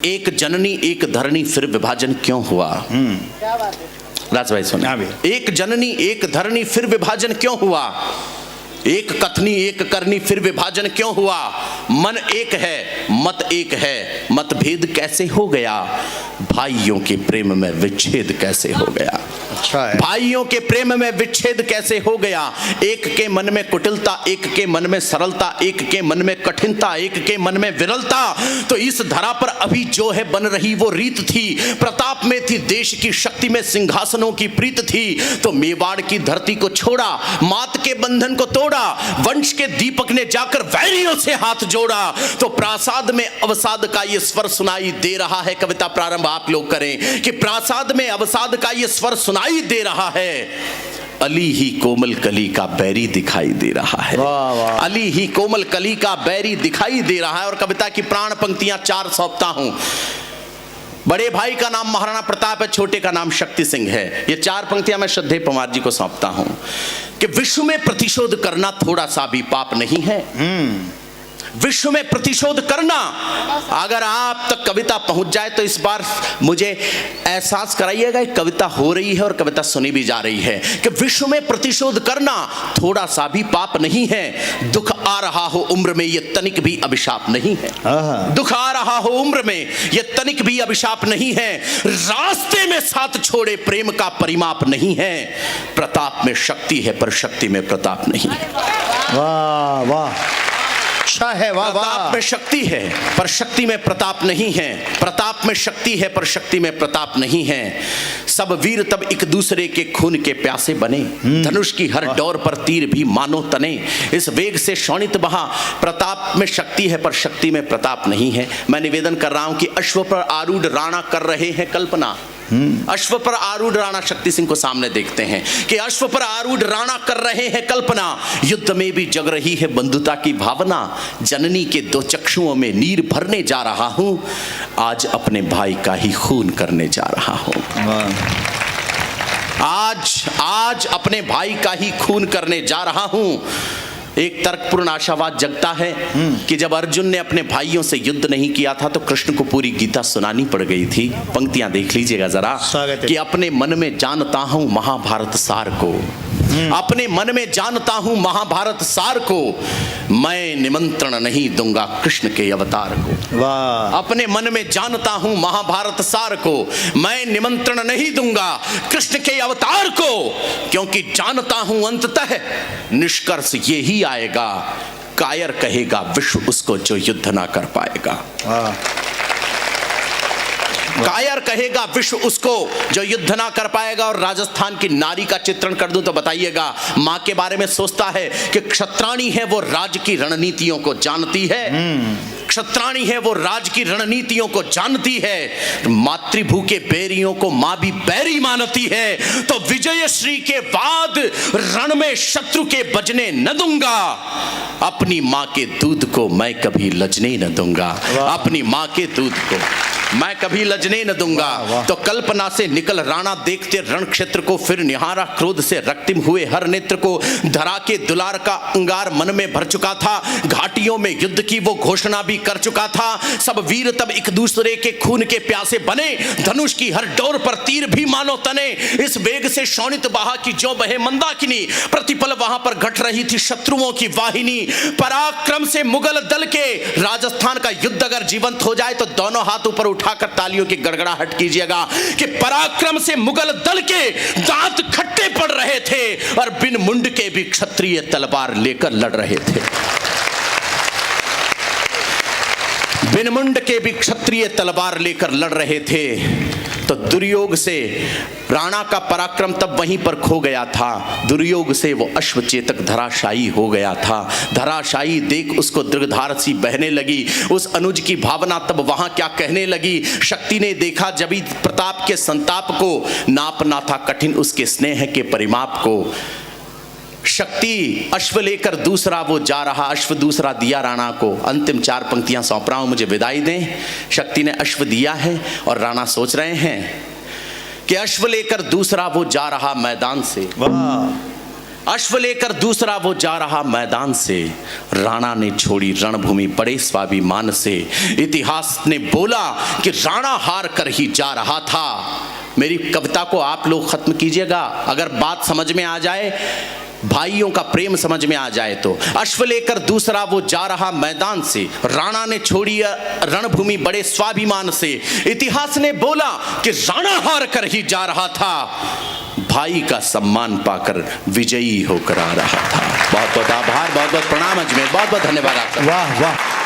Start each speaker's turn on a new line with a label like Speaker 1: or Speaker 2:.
Speaker 1: एक जननी एक धरणी फिर विभाजन क्यों हुआ?
Speaker 2: क्या बात है
Speaker 1: राज भाई सुनिए। एक जननी एक धरणी फिर विभाजन क्यों हुआ? एक कथनी एक करनी फिर विभाजन क्यों हुआ? मन एक है मत एक है, मतभेद कैसे हो गया? भाइयों के प्रेम में विच्छेद कैसे हो गया?
Speaker 2: अच्छा है।
Speaker 1: भाइयों के प्रेम में विच्छेद कैसे हो गया? एक के मन में कुटिलता, एक के मन में सरलता, एक के मन में कठिनता, एक के मन में विरलता। तो इस धरा पर अभी जो है बन रही वो रीत थी। प्रताप में थी देश की शक्ति में सिंहासनों की प्रीत थी। तो मेवाड़ की धरती को छोड़ा, मात के बंधन को तोड़ा, वंश के दीपक ने जाकर वैरियों से हाथ जोड़ा। तो प्रासाद में अवसाद का ये स्वर सुनाई दे रहा है। कविता प्रारंभ आप लोग करें कि प्रासाद में अवसाद का ये स्वर सुनाई दे रहा है। अली ही कोमल कली का बैरी दिखाई दे रहा है।
Speaker 2: वाह वाह।
Speaker 1: अली ही कोमल कली का बैरी दिखाई दे रहा है। और कविता की प्राण पंक्तियां चार सौंपता हूं। बड़े भाई का नाम महाराणा प्रताप है, छोटे का नाम शक्ति सिंह है। ये चार पंक्तियां मैं श्रद्धेय पवार जी को सौंपता हूं कि विश्व में प्रतिशोध करना थोड़ा सा भी पाप नहीं है। विश्व में प्रतिशोध करना, अगर आप तक कविता पहुंच जाए तो इस बार मुझे एहसास कराइएगा कविता हो रही है और कविता सुनी भी जा रही है कि विश्व में प्रतिशोध करना थोड़ा सा भी पाप नहीं है। दुख आ रहा हो उम्र में ये तनिक भी अभिशाप नहीं है। दुख आ रहा हो उम्र में ये तनिक भी अभिशाप नहीं है। रास्ते में साथ छोड़े प्रेम का परिमाप नहीं है। प्रताप में शक्ति है पर शक्ति में प्रताप नहीं।
Speaker 2: वाह वाह, अच्छा है। वाह वाह।
Speaker 1: प्रताप में शक्ति है पर शक्ति में प्रताप नहीं है। प्रताप में शक्ति है पर शक्ति में प्रताप नहीं है। सब वीर तब एक दूसरे के खून के प्यासे बने, धनुष की हर डोर पर तीर भी मानो तने। इस वेग से शोणित बहा, प्रताप में शक्ति है पर शक्ति में प्रताप नहीं है। मैं निवेदन कर रहा हूं कि अश्व पर आरूढ़ राणा कर रहे हैं कल्पना। अश्व पर आरूढ़ राणा शक्ति सिंह को सामने देखते हैं कि अश्व पर आरूढ़ राणा कर रहे हैं कल्पना। युद्ध में भी जग रही है बंधुता की भावना। जननी के दो चक्षुओं में नीर भरने जा रहा हूं, आज अपने भाई का ही खून करने जा रहा हूं। आज अपने भाई का ही खून करने जा रहा हूं। एक तर्कपूर्ण आशावाद जगता है कि जब अर्जुन ने अपने भाइयों से युद्ध नहीं किया था तो कृष्ण को पूरी गीता सुनानी पड़ गई थी। पंक्तियां देख लीजिएगा जरा कि अपने मन में जानता हूं महाभारत सार को, अपने मन में जानता हूं महाभारत सार को, मैं निमंत्रण नहीं दूंगा कृष्ण के अवतार को।
Speaker 2: वाह।
Speaker 1: अपने मन में जानता हूं महाभारत सार को, मैं निमंत्रण नहीं दूंगा कृष्ण के अवतार को, क्योंकि जानता हूं अंततः निष्कर्ष ये ही आएगा, कायर कहेगा विश्व उसको जो युद्ध ना कर पाएगा। कायर कहेगा विश्व उसको जो युद्ध ना कर पाएगा। और राजस्थान की नारी का चित्रण कर दूं तो बताइएगा, मां के बारे में सोचता है कि क्षत्राणी है वो राज की रणनीतियों को जानती है। क्षत्राणी है वो राज की रणनीतियों को जानती है। मातृभू के बैरियों को मां भी बैरी मानती है। तो विजय श्री के बाद रण में शत्रु के बजने न दूंगा, अपनी मां के दूध को मैं कभी लजने न दूंगा। अपनी मां के दूध को मैं कभी लजने न दूंगा। तो कल्पना से निकल राणा देखते रण क्षेत्र को, फिर निहारा क्रोध से रक्तिम हुए हर नेत्र को। धरा के दुलार का अंगार मन में भर चुका था, घाटियों में युद्ध की वो घोषणा भी कर चुका था। सब वीर तब एक दूसरे के खून के प्यासे बने, धनुष की हर डोर पर तीर भी मानो तने। इस वेग से शोणित बहा की जो बहे मंदाकिनी, प्रतिपल वहां पर घट रही थी शत्रुओं की वाहिनी। पराक्रम से मुगल दल के राजस्थान का युद्ध अगर जीवंत हो जाए तो दोनों हाथ ऊपर उठाकर तालियों की गड़गड़ाहट कीजिएगा कि पराक्रम से मुगल दल के दांत खट्टे पड़ रहे थे और बिन मुंड के भी क्षत्रिय तलवार लेकर लड़ रहे थे। बिन मुंड के भी क्षत्रिय तलवार लेकर लड़ रहे थे। तो दुर्योग से राणा का पराक्रम तब वहीं पर खो गया था। दुर्योग से वो अश्वचेतक धराशायी हो गया था। धराशायी देख उसको दृगधार सी बहने लगी। उस अनुज की भावना तब वहां क्या कहने लगी। शक्ति ने देखा जभी प्रताप के संताप को, नापना था कठिन उसके स्नेह के परिमाप को। शक्ति अश्व लेकर दूसरा वो जा रहा, अश्व दूसरा दिया राणा को। अंतिम चार पंक्तियां सौंप रहा हूं, मुझे विदाई दें। शक्ति ने अश्व दिया है और राणा सोच रहे हैं कि अश्व लेकर दूसरा वो जा रहा मैदान से। अश्व लेकर दूसरा वो जा रहा मैदान से, राणा ने छोड़ी रणभूमि बड़े स्वाभिमान से। इतिहास ने बोला कि राणा हार कर ही जा रहा था। मेरी कविता को आप लोग खत्म कीजिएगा, अगर बात समझ में आ जाए, भाइयों का प्रेम समझ में आ जाए तो। अश्व लेकर दूसरा वो जा रहा मैदान से, राणा ने छोड़ी रणभूमि बड़े स्वाभिमान से। इतिहास ने बोला कि राणा हार कर ही जा रहा था, भाई का सम्मान पाकर विजयी होकर आ रहा था। बहुत बहुत आभार, बहुत बहुत प्रणाम अजमेर, बहुत बहुत धन्यवाद आपका।
Speaker 2: वाह वाह।